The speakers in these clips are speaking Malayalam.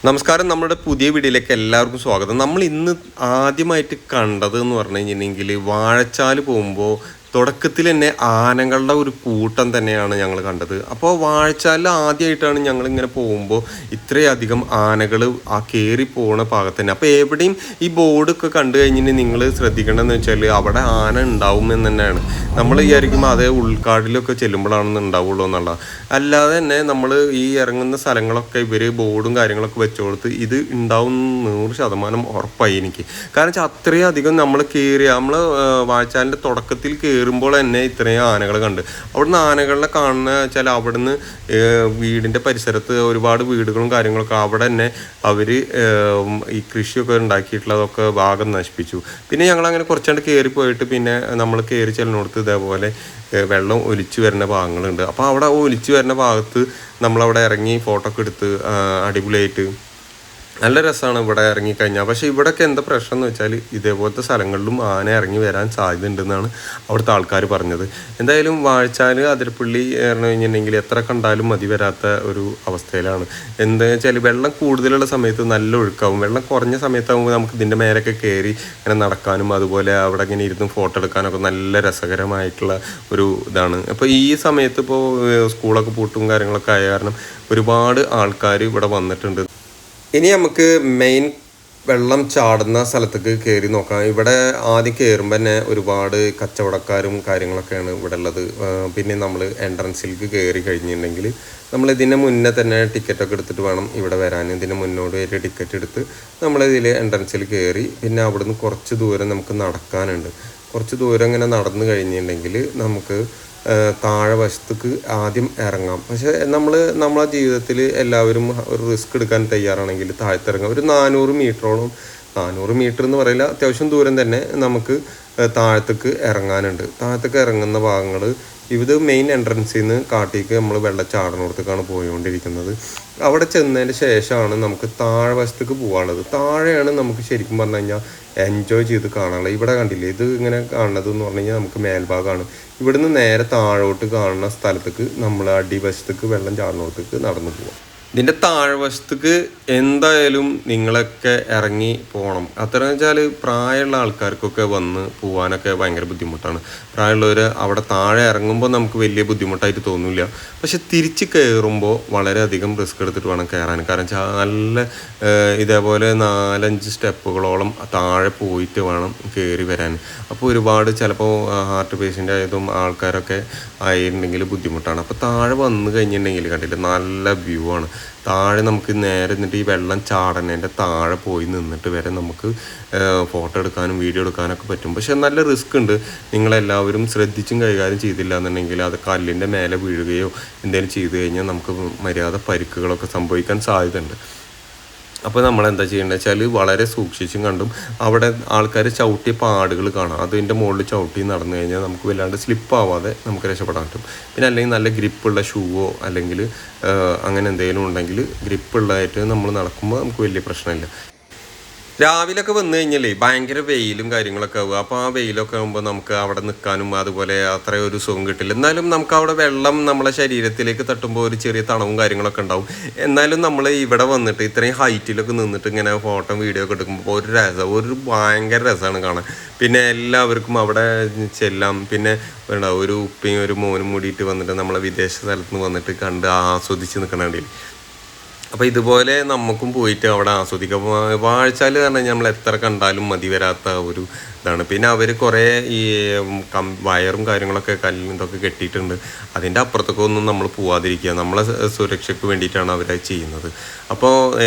നമസ്കാരം. നമ്മുടെ പുതിയ വീഡിയോയിലേക്ക് എല്ലാവർക്കും സ്വാഗതം. നമ്മൾ ഇന്ന് ആദ്യമായിട്ട് കണ്ടത് എന്ന് പറഞ്ഞു കഴിഞ്ഞിട്ടുണ്ടെങ്കിൽ വാഴച്ചാൽ പോകുമ്പോൾ തുടക്കത്തിൽ തന്നെ ആനകളുടെ ഒരു കൂട്ടം തന്നെയാണ് ഞങ്ങൾ കണ്ടത്. അപ്പോൾ വാഴച്ചാലിൽ ആദ്യമായിട്ടാണ് ഞങ്ങളിങ്ങനെ പോകുമ്പോൾ ഇത്രയധികം ആനകൾ ആ കയറി പോകുന്ന ഭാഗത്ത് തന്നെ. അപ്പോൾ എവിടെയും ഈ ബോർഡൊക്കെ കണ്ടു കഴിഞ്ഞിട്ട് നിങ്ങൾ ശ്രദ്ധിക്കേണ്ടതെന്ന് വെച്ചാൽ അവിടെ ആന ഉണ്ടാവുമെന്ന് തന്നെയാണ്. നമ്മൾ വിചാരിക്കുമ്പോൾ അതേ ഉൾക്കാടിലൊക്കെ ചെല്ലുമ്പോഴാണെന്ന് ഉണ്ടാവുള്ളൂ എന്നുള്ള, അല്ലാതെ തന്നെ നമ്മൾ ഈ ഇറങ്ങുന്ന സ്ഥലങ്ങളൊക്കെ ഇവർ ബോർഡും കാര്യങ്ങളൊക്കെ വെച്ചു കൊടുത്ത് ഇത് ഉണ്ടാവും 100% ഉറപ്പായി എനിക്ക്. കാരണം വെച്ചാൽ അത്രയും അധികം നമ്മൾ കയറി നമ്മൾ വാഴച്ചാലിൻ്റെ തുടക്കത്തിൽ കയറുമ്പോൾ തന്നെ ഇത്രയും ആനകൾ കണ്ട്. അവിടുന്ന് ആനകളെ കാണുന്ന വെച്ചാൽ അവിടുന്ന് വീടിൻ്റെ പരിസരത്ത് ഒരുപാട് വീടുകളും കാര്യങ്ങളൊക്കെ അവിടെ തന്നെ അവർ ഈ കൃഷിയൊക്കെ ഉണ്ടാക്കിയിട്ടുള്ളതൊക്കെ ഭാഗം നശിപ്പിച്ചു. പിന്നെ ഞങ്ങളങ്ങനെ കുറച്ചുകൊണ്ട് കയറി പോയിട്ട് പിന്നെ നമ്മൾ കയറി ചെല്ലിനോടത്ത് ഇതേപോലെ വെള്ളം ഒലിച്ചു വരുന്ന ഭാഗങ്ങളുണ്ട്. അപ്പോൾ അവിടെ ഒലിച്ചു വരുന്ന ഭാഗത്ത് നമ്മളവിടെ ഇറങ്ങി ഫോട്ടോ ഒക്കെ എടുത്ത് അടിപൊളിയായിട്ട് നല്ല രസമാണ് ഇവിടെ ഇറങ്ങിക്കഴിഞ്ഞാൽ. പക്ഷേ ഇവിടെയൊക്കെ എന്താ പ്രശ്നം എന്ന് വെച്ചാൽ ഇതേപോലത്തെ സ്ഥലങ്ങളിലും ആന ഇറങ്ങി വരാൻ സാധ്യത ഉണ്ടെന്നാണ് അവിടുത്തെ ആൾക്കാർ പറഞ്ഞത്. എന്തായാലും വാഴച്ചാൽ അതിരപ്പള്ളി പറഞ്ഞു കഴിഞ്ഞിട്ടുണ്ടെങ്കിൽ എത്ര കണ്ടാലും മതി വരാത്ത ഒരു അവസ്ഥയിലാണ്. എന്താ വെച്ചാൽ വെള്ളം കൂടുതലുള്ള സമയത്ത് നല്ല ഒഴുക്കാവും, വെള്ളം കുറഞ്ഞ സമയത്താകുമ്പോൾ നമുക്ക് ഇതിൻ്റെ മേലൊക്കെ കയറി ഇങ്ങനെ നടക്കാനും അതുപോലെ അവിടെ ഇങ്ങനെ ഇരുന്ന് ഫോട്ടോ എടുക്കാനൊക്കെ നല്ല രസകരമായിട്ടുള്ള ഒരു ഇതാണ്. അപ്പോൾ ഈ സമയത്ത് ഇപ്പോൾ സ്കൂളൊക്കെ പൂട്ടും കാര്യങ്ങളൊക്കെ ആയ കാരണം ഒരുപാട് ആൾക്കാർ ഇവിടെ വന്നിട്ടുണ്ട്. ഇനി നമുക്ക് മെയിൻ വെള്ളം ചാടുന്ന സ്ഥലത്തേക്ക് കയറി നോക്കാം. ഇവിടെ ആദ്യം കയറുമ്പോൾ തന്നെ ഒരുപാട് കച്ചവടക്കാരും കാര്യങ്ങളൊക്കെയാണ് ഇവിടെ ഉള്ളത്. പിന്നെ നമ്മൾ എൻട്രൻസിലേക്ക് കയറി കഴിഞ്ഞിട്ടുണ്ടെങ്കിൽ നമ്മൾ ഇതിന് മുന്നേ തന്നെ ടിക്കറ്റൊക്കെ എടുത്തിട്ട് വേണം ഇവിടെ വരാൻ. ഇതിന് മുന്നോട്ട് ഒരു ടിക്കറ്റ് എടുത്ത് നമ്മളിതിൽ എൻട്രൻസിൽ കയറി പിന്നെ അവിടുന്ന് കുറച്ച് ദൂരം നമുക്ക് നടക്കാനുണ്ട്. കുറച്ച് ദൂരം ഇങ്ങനെ നടന്നു കഴിഞ്ഞിട്ടുണ്ടെങ്കിൽ നമുക്ക് താഴെ വശത്തേക്ക് ആദ്യം ഇറങ്ങാം. പക്ഷേ നമ്മളെ ജീവിതത്തിൽ എല്ലാവരും ഒരു റിസ്ക് എടുക്കാൻ തയ്യാറാണെങ്കിൽ താഴത്തിറങ്ങാം. ഒരു 400 മീറ്ററോളം, 400 മീറ്റർ എന്ന് പറയില്ല, അത്യാവശ്യം ദൂരം തന്നെ നമുക്ക് താഴത്തേക്ക് ഇറങ്ങാനുണ്ട്. താഴത്തേക്ക് ഇറങ്ങുന്ന ഭാഗങ്ങൾ ഇത് മെയിൻ എൻട്രൻസിൽ നിന്ന് കാട്ടിലേക്ക് നമ്മൾ വെള്ളച്ചാടനോടത്തേക്കാണ് പോയിക്കൊണ്ടിരിക്കുന്നത്. അവിടെ ചെന്നതിന് ശേഷമാണ് നമുക്ക് താഴെ വശത്തേക്ക് പോകാനുള്ളത്. താഴെയാണ് നമുക്ക് ശരിക്കും പറഞ്ഞു കഴിഞ്ഞാൽ എൻജോയ് ചെയ്ത് കാണാനുള്ളത്. ഇവിടെ കണ്ടില്ലേ, ഇത് ഇങ്ങനെ കാണുന്നത് എന്ന് പറഞ്ഞു കഴിഞ്ഞാൽ നമുക്ക് മേൽഭാഗമാണ്. ഇവിടുന്ന് നേരെ താഴോട്ട് കാണുന്ന സ്ഥലത്തേക്ക് നമ്മൾ അടിവശത്തേക്ക് വെള്ളം ചാടുന്നിടത്തേക്ക് നടന്നു പോകാം. ഇതിൻ്റെ താഴ്വശത്തേക്ക് എന്തായാലും നിങ്ങളൊക്കെ ഇറങ്ങി പോകണം. അത്രയെന്ന് വെച്ചാൽ പ്രായമുള്ള ആൾക്കാർക്കൊക്കെ വന്ന് പോകാനൊക്കെ ഭയങ്കര ബുദ്ധിമുട്ടാണ്. പ്രായമുള്ളവർ അവിടെ താഴെ ഇറങ്ങുമ്പോൾ നമുക്ക് വലിയ ബുദ്ധിമുട്ടായിട്ട് തോന്നില്ല, പക്ഷെ തിരിച്ച് കയറുമ്പോൾ വളരെയധികം റിസ്ക് എടുത്തിട്ട് വേണം കയറാൻ. കാരണം വെച്ചാൽ നല്ല ഇതേപോലെ 4-5 സ്റ്റെപ്പുകളോളം താഴെ പോയിട്ട് വേണം കയറി വരാൻ. അപ്പോൾ ഒരുപാട് ചിലപ്പോൾ ഹാർട്ട് പേഷ്യൻ്റ് ആയതും ആൾക്കാരൊക്കെ ആയിട്ടുണ്ടെങ്കിൽ ബുദ്ധിമുട്ടാണ്. അപ്പോൾ താഴെ വന്നു കഴിഞ്ഞിട്ടുണ്ടെങ്കിൽ കണ്ടില്ല നല്ല വ്യൂ ആണ്. താഴെ നമുക്ക് നേരെ നിന്നിട്ട് ഈ വെള്ളം ചാടണേൻ്റെ താഴെ പോയി നിന്നിട്ട് വരെ നമുക്ക് ഫോട്ടോ എടുക്കാനും വീഡിയോ എടുക്കാനൊക്കെ പറ്റും. പക്ഷെ നല്ല റിസ്ക് ഉണ്ട്. നിങ്ങളെല്ലാവരും ശ്രദ്ധിച്ചും കൈകാര്യം ചെയ്തില്ല എന്നുണ്ടെങ്കിൽ അത് കല്ലിൻ്റെ മേലെ വീഴുകയോ എന്തെങ്കിലും ചെയ്തു കഴിഞ്ഞാൽ നമുക്ക് മര്യാദ പരിക്കുകളൊക്കെ സംഭവിക്കാൻ സാധ്യതയുണ്ട്. അപ്പോൾ നമ്മളെന്താ ചെയ്യേണ്ടത് വെച്ചാൽ വളരെ സൂക്ഷിച്ചും കണ്ടും അവിടെ ആൾക്കാർ ചവിട്ടിയ പാടുകൾ കാണാം. അതിൻ്റെ മുകളിൽ ചവിട്ടി നടന്നു കഴിഞ്ഞാൽ നമുക്ക് വല്ലാണ്ട് സ്ലിപ്പാവാതെ നമുക്ക് രക്ഷപ്പെടാൻ പറ്റും. പിന്നെ അല്ലെങ്കിൽ നല്ല ഗ്രിപ്പുള്ള ഷൂവോ അല്ലെങ്കിൽ അങ്ങനെ എന്തെങ്കിലും ഉണ്ടെങ്കിൽ ഗ്രിപ്പുള്ളതായിട്ട് നമ്മൾ നടക്കുമ്പോൾ നമുക്ക് വലിയ പ്രശ്നമില്ല. രാവിലെയൊക്കെ വന്നു കഴിഞ്ഞാലേ ഭയങ്കര വെയിലും കാര്യങ്ങളൊക്കെ ആവുക. അപ്പോൾ ആ വെയിലൊക്കെ ആകുമ്പോൾ നമുക്ക് അവിടെ നിൽക്കാനും അതുപോലെ അത്രയും ഒരു സുഖം കിട്ടില്ല. എന്നാലും നമുക്ക് അവിടെ വെള്ളം നമ്മളെ ശരീരത്തിലേക്ക് തട്ടുമ്പോൾ ഒരു ചെറിയ തണവും കാര്യങ്ങളൊക്കെ ഉണ്ടാവും. എന്നാലും നമ്മൾ ഇവിടെ വന്നിട്ട് ഇത്രയും ഹൈറ്റിലൊക്കെ നിന്നിട്ട് ഇങ്ങനെ ഫോട്ടോ വീഡിയോ ഒക്കെ എടുക്കുമ്പോൾ ഒരു ഭയങ്കര രസമാണ് കാണാൻ. പിന്നെ എല്ലാവർക്കും അവിടെ ചെല്ലാം. പിന്നെ ഒരു ഉപ്പയും ഒരു മോനും കൂടിയിട്ട് വന്നിട്ട് നമ്മളെ വിദേശ സ്ഥലത്ത് നിന്ന് വന്നിട്ട് കണ്ട് ആസ്വദിച്ച് നിൽക്കണേ. അപ്പോൾ ഇതുപോലെ നമുക്കും പോയിട്ട് അവിടെ ആസ്വദിക്കാം. വാഴച്ചാൽ കാരണം നമ്മൾ എത്ര കണ്ടാലും മതി വരാത്ത ഒരു ഇതാണ്. പിന്നെ അവർ കുറേ ഈ വയറും കാര്യങ്ങളൊക്കെ കല്ലും ഇതൊക്കെ കെട്ടിയിട്ടുണ്ട്. അതിൻ്റെ അപ്പുറത്തൊക്കെ ഒന്നും നമ്മൾ പോവാതിരിക്കുക. നമ്മളെ സുരക്ഷയ്ക്ക് വേണ്ടിയിട്ടാണ് അവരത് ചെയ്യുന്നത്. അപ്പോൾ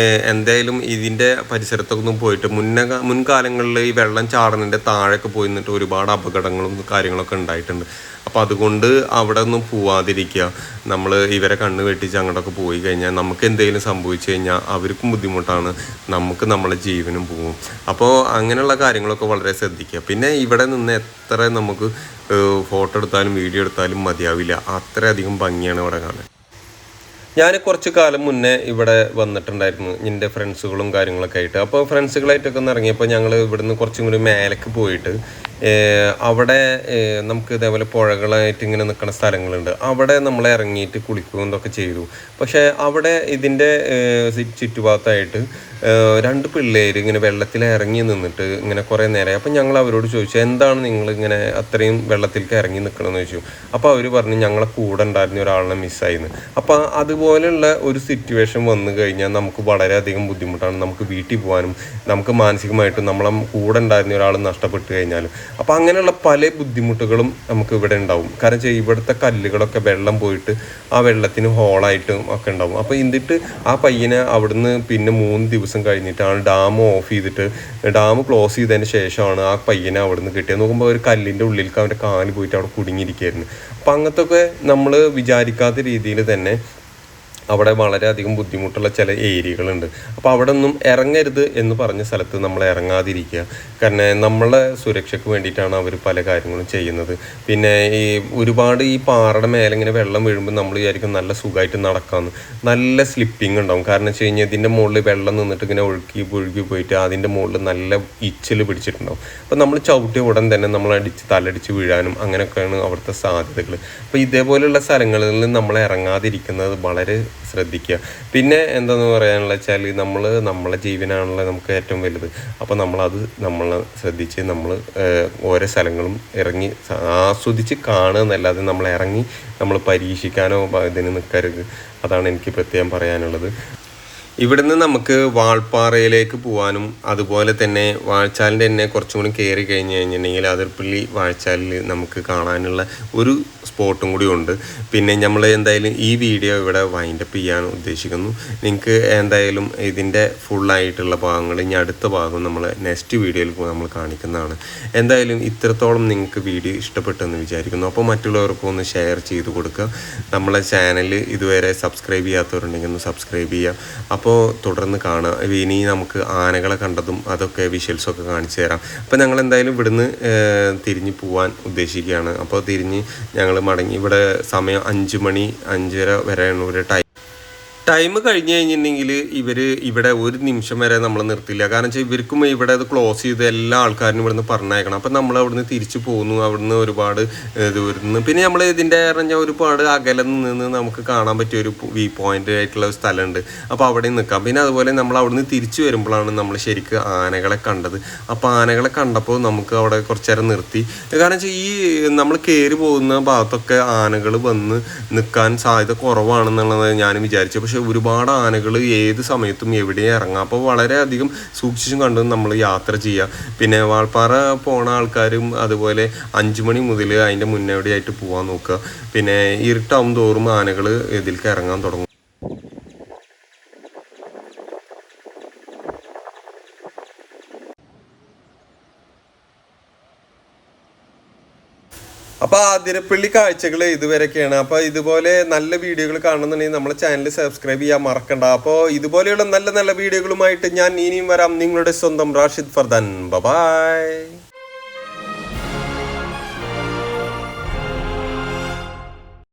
എന്തായാലും ഇതിൻ്റെ പരിസരത്തൊക്കെ ഒന്നും പോയിട്ട് മുൻകാലങ്ങളിൽ ഈ വെള്ളം ചാടണതിൻ്റെ താഴെയൊക്കെ പോയി നിന്നിട്ട് ഒരുപാട് അപകടങ്ങളും കാര്യങ്ങളൊക്കെ ഉണ്ടായിട്ടുണ്ട്. അപ്പോൾ അതുകൊണ്ട് അവിടെ ഒന്നും പോവാതിരിക്കുക. നമ്മൾ ഇവരെ കണ്ണ് വെട്ടിച്ച് അങ്ങോട്ടൊക്കെ പോയി കഴിഞ്ഞാൽ നമുക്ക് എന്തെങ്കിലും സംഭവിച്ചു കഴിഞ്ഞാൽ അവർക്കും ബുദ്ധിമുട്ടാണ്, നമുക്ക് നമ്മളെ ജീവനും പോവും. അപ്പോൾ അങ്ങനെയുള്ള കാര്യങ്ങളൊക്കെ വളരെ ശ്രദ്ധിക്കുക. പിന്നെ ഇവിടെ നിന്ന് എത്ര നമുക്ക് ഫോട്ടോ എടുത്താലും വീഡിയോ എടുത്താലും മതിയാവില്ല, അത്രയധികം ഭംഗിയാണ് ഇവിടെ കാണാൻ. ഞാൻ കുറച്ച് കാലം മുന്നേ ഇവിടെ വന്നിട്ടുണ്ടായിരുന്നു എൻ്റെ ഫ്രണ്ട്സുകളും കാര്യങ്ങളൊക്കെ ആയിട്ട്. അപ്പോൾ ഫ്രണ്ട്സുകളായിട്ടൊക്കെ ഒന്ന് ഇറങ്ങിയപ്പോൾ ഞങ്ങൾ ഇവിടുന്ന് കുറച്ചും കൂടി മേലേക്ക് പോയിട്ട് അവിടെ നമുക്ക് ഇതേപോലെ പുഴകളായിട്ട് ഇങ്ങനെ നിൽക്കുന്ന സ്ഥലങ്ങളുണ്ട്. അവിടെ നമ്മൾ ഇറങ്ങിയിട്ട് കുളിക്കുകയും ഇതൊക്കെ ചെയ്തു. പക്ഷേ അവിടെ ഇതിൻ്റെ ചുറ്റുഭാഗത്തായിട്ട് 2 പിള്ളേർ ഇങ്ങനെ വെള്ളത്തിൽ ഇറങ്ങി നിന്നിട്ട് ഇങ്ങനെ കുറേ നേരം. അപ്പം ഞങ്ങൾ അവരോട് ചോദിച്ചു, എന്താണ് നിങ്ങളിങ്ങനെ അത്രയും വെള്ളത്തിലേക്ക് ഇറങ്ങി നിൽക്കണമെന്ന് ചോദിച്ചു. അപ്പോൾ അവർ പറഞ്ഞു, ഞങ്ങളെ കൂടെ ഉണ്ടായിരുന്ന ഒരാളിനെ മിസ്സായിന്ന്. അപ്പോൾ അതുപോലെയുള്ള ഒരു സിറ്റുവേഷൻ വന്നു കഴിഞ്ഞാൽ നമുക്ക് വളരെയധികം ബുദ്ധിമുട്ടാണ്. നമുക്ക് വീട്ടിൽ പോകാനും നമുക്ക് മാനസികമായിട്ടും നമ്മളെ കൂടെ ഉണ്ടായിരുന്ന ഒരാൾ നഷ്ടപ്പെട്ട് കഴിഞ്ഞാലും. അപ്പോൾ അങ്ങനെയുള്ള പല ബുദ്ധിമുട്ടുകളും നമുക്ക് ഇവിടെ ഉണ്ടാവും. കാരണം വെച്ചാൽ ഇവിടുത്തെ കല്ലുകളൊക്കെ വെള്ളം പോയിട്ട് ആ വെള്ളത്തിന് ഹോളായിട്ടും ഒക്കെ ഉണ്ടാവും. അപ്പോൾ എന്നിട്ട് ആ പയ്യനെ അവിടുന്ന് പിന്നെ 3 ദിവസം കഴിഞ്ഞിട്ടാണ് ഡാം ഓഫ് ചെയ്തിട്ട് ഡാം ക്ലോസ് ചെയ്തതിന് ശേഷമാണ് ആ പയ്യനെ അവിടുന്ന് കിട്ടിയത്. നോക്കുമ്പോൾ ഒരു കല്ലിൻ്റെ ഉള്ളിലേക്ക് അവൻ്റെ കാല് പോയിട്ട് അവിടെ കുടുങ്ങിയിരിക്കുകയായിരുന്നു. അപ്പം അങ്ങനത്തെ നമ്മൾ വിചാരിക്കാത്ത രീതിയിൽ തന്നെ അവിടെ വളരെയധികം ബുദ്ധിമുട്ടുള്ള ചില ഏരിയകളുണ്ട്. അപ്പോൾ അവിടെ ഒന്നും ഇറങ്ങരുത് എന്ന് പറഞ്ഞ സ്ഥലത്ത് നമ്മൾ ഇറങ്ങാതിരിക്കുക. കാരണം നമ്മളെ സുരക്ഷയ്ക്ക് വേണ്ടിയിട്ടാണ് അവർ പല കാര്യങ്ങളും ചെയ്യുന്നത്. പിന്നെ ഈ ഒരുപാട് ഈ പാറയുടെ മേലെ ഇങ്ങനെ വെള്ളം വീഴുമ്പോൾ നമ്മൾ വിചാരിക്കും നല്ല സുഖമായിട്ട് നടക്കാമെന്ന്. നല്ല സ്ലിപ്പിംഗ് ഉണ്ടാവും. കാരണം വെച്ച് കഴിഞ്ഞാൽ ഇതിൻ്റെ മുകളിൽ വെള്ളം നിന്നിട്ട് ഇങ്ങനെ ഒഴുകി പോയിട്ട് അതിൻ്റെ മുകളിൽ നല്ല ഇച്ചൽ പിടിച്ചിട്ടുണ്ടാവും. അപ്പോൾ നമ്മൾ ചവിട്ടിയ ഉടൻ തന്നെ നമ്മൾ തലടിച്ച് വീഴാനും അങ്ങനെയൊക്കെയാണ് അവിടുത്തെ സാധ്യതകൾ. അപ്പോൾ ഇതേപോലെയുള്ള സ്ഥലങ്ങളിൽ നമ്മൾ ഇറങ്ങാതിരിക്കുന്നത് വളരെ ശ്രദ്ധിക്കുക. പിന്നെ എന്താണെന്ന് പറയാനുള്ള വെച്ചാൽ നമ്മളെ ജീവനാണല്ലോ നമുക്ക് ഏറ്റവും വലുത്. അപ്പോൾ നമ്മൾ ശ്രദ്ധിച്ച് നമ്മൾ ഓരോ സ്ഥലങ്ങളും ഇറങ്ങി ആസ്വദിച്ച് കാണുക എന്നല്ലാതെ നമ്മൾ ഇറങ്ങി നമ്മൾ പരീക്ഷിക്കാനോ ഇതിന് നിൽക്കരുത്. അതാണ് എനിക്ക് പ്രത്യേകം പറയാനുള്ളത്. ഇവിടുന്ന് നമുക്ക് വാൾപ്പാറയിലേക്ക് പോകാനും അതുപോലെ തന്നെ വാഴച്ചാലിൻ്റെ തന്നെ കുറച്ചും കൂടി കയറി കഴിഞ്ഞ് കഴിഞ്ഞിട്ടുണ്ടെങ്കിൽ അതിർപ്പള്ളി വാഴച്ചാലിൽ നമുക്ക് കാണാനുള്ള ഒരു സ്പോട്ടും കൂടി ഉണ്ട്. പിന്നെ നമ്മൾ എന്തായാലും ഈ വീഡിയോ ഇവിടെ വൈൻഡപ്പ് ചെയ്യാൻ ഉദ്ദേശിക്കുന്നു. നിങ്ങൾക്ക് എന്തായാലും ഇതിൻ്റെ ഫുള്ളായിട്ടുള്ള ഭാഗങ്ങൾ ഇനി അടുത്ത ഭാഗം നമ്മൾ നെക്സ്റ്റ് വീഡിയോയിൽ നമ്മൾ കാണിക്കുന്നതാണ്. എന്തായാലും ഇത്രത്തോളം നിങ്ങൾക്ക് വീഡിയോ ഇഷ്ടപ്പെട്ടെന്ന് വിചാരിക്കുന്നു. അപ്പോൾ മറ്റുള്ളവർക്കും ഒന്ന് ഷെയർ ചെയ്ത് കൊടുക്കുക. നമ്മളെ ചാനൽ ഇതുവരെ സബ്സ്ക്രൈബ് ചെയ്യാത്തവരുണ്ടെങ്കിൽ ഒന്ന് സബ്സ്ക്രൈബ് ചെയ്യുക. അപ്പോൾ തുടർന്ന് കാണാം. ഇനി നമുക്ക് ആനകളെ കണ്ടതും അതൊക്കെ വിഷ്വൽസൊക്കെ കാണിച്ചു തരാം. അപ്പോൾ ഞങ്ങൾ എന്തായാലും ഇവിടുന്ന് തിരിഞ്ഞ് പോകാൻ ഉദ്ദേശിക്കുകയാണ്. അപ്പോൾ തിരിഞ്ഞ് ഞങ്ങൾ മടങ്ങി. ഇവിടെ സമയം 5 മണി 5:30 വരെയാണ് ഒരു ടൈം കഴിഞ്ഞ് കഴിഞ്ഞിട്ടുണ്ടെങ്കിൽ ഇവിടെ ഒരു നിമിഷം വരെ നമ്മൾ നിർത്തില്ല. കാരണം വെച്ചാൽ ഇവർക്കും ഇവിടെ അത് ക്ലോസ് ചെയ്ത് എല്ലാ ആൾക്കാരും ഇവിടുന്ന് പറഞ്ഞയക്കണം. അപ്പം നമ്മൾ അവിടുന്ന് തിരിച്ചു പോകുന്നു. അവിടുന്ന് ഒരുപാട് ദൂരത്തുനിന്ന് പിന്നെ നമ്മൾ ഇതിൻ്റെ പറഞ്ഞാൽ ഒരുപാട് അകലെ നിന്ന് നമുക്ക് കാണാൻ പറ്റിയ ഒരു വ്യൂ പോയിൻ്റ് ആയിട്ടുള്ള ഒരു സ്ഥലമുണ്ട്. അപ്പോൾ അവിടെ നിൽക്കാം. പിന്നെ അതുപോലെ നമ്മൾ അവിടുന്ന് തിരിച്ചു വരുമ്പോഴാണ് നമ്മൾ ശരിക്കും ആനകളെ കണ്ടത്. അപ്പോൾ ആനകളെ കണ്ടപ്പോൾ നമുക്ക് അവിടെ കുറച്ച് നേരം നിർത്തി. കാരണം വെച്ചാൽ ഈ നമ്മൾ കയറി പോകുന്ന ഭാഗത്തൊക്കെ ആനകൾ വന്ന് നിൽക്കാൻ സാധ്യത കുറവാണെന്നുള്ളത് ഞാൻ വിചാരിച്ചു. പക്ഷേ ഒരുപാട് ആനകൾ ഏത് സമയത്തും എവിടെയും ഇറങ്ങാം. അപ്പോൾ വളരെയധികം സൂക്ഷിച്ചും കണ്ടും നമ്മൾ യാത്ര ചെയ്യുക. പിന്നെ വാൾപ്പാറ പോണ ആൾക്കാരും അതുപോലെ 5 മണി മുതൽ അതിൻ്റെ മുന്നോടിയായിട്ട് പോകാൻ നോക്കുക. പിന്നെ ഇരുട്ടാവും തോറും ആനകൾ ഇതിലേക്ക് ഇറങ്ങാൻ തുടങ്ങും. അപ്പോൾ അതിരപ്പള്ളി കാഴ്ചകൾ ഇതുവരെയൊക്കെയാണ്. അപ്പോൾ ഇതുപോലെ നല്ല വീഡിയോകൾ കാണുന്നുണ്ടെങ്കിൽ നമ്മളെ ചാനൽ സബ്സ്ക്രൈബ് ചെയ്യാൻ മറക്കണ്ട. അപ്പോൾ ഇതുപോലെയുള്ള നല്ല നല്ല വീഡിയോകളുമായിട്ട് ഞാൻ ഇനിയും വരാം. നിങ്ങളുടെ സ്വന്തം റാഷിദ് ഫർദാൻ. ബൈ.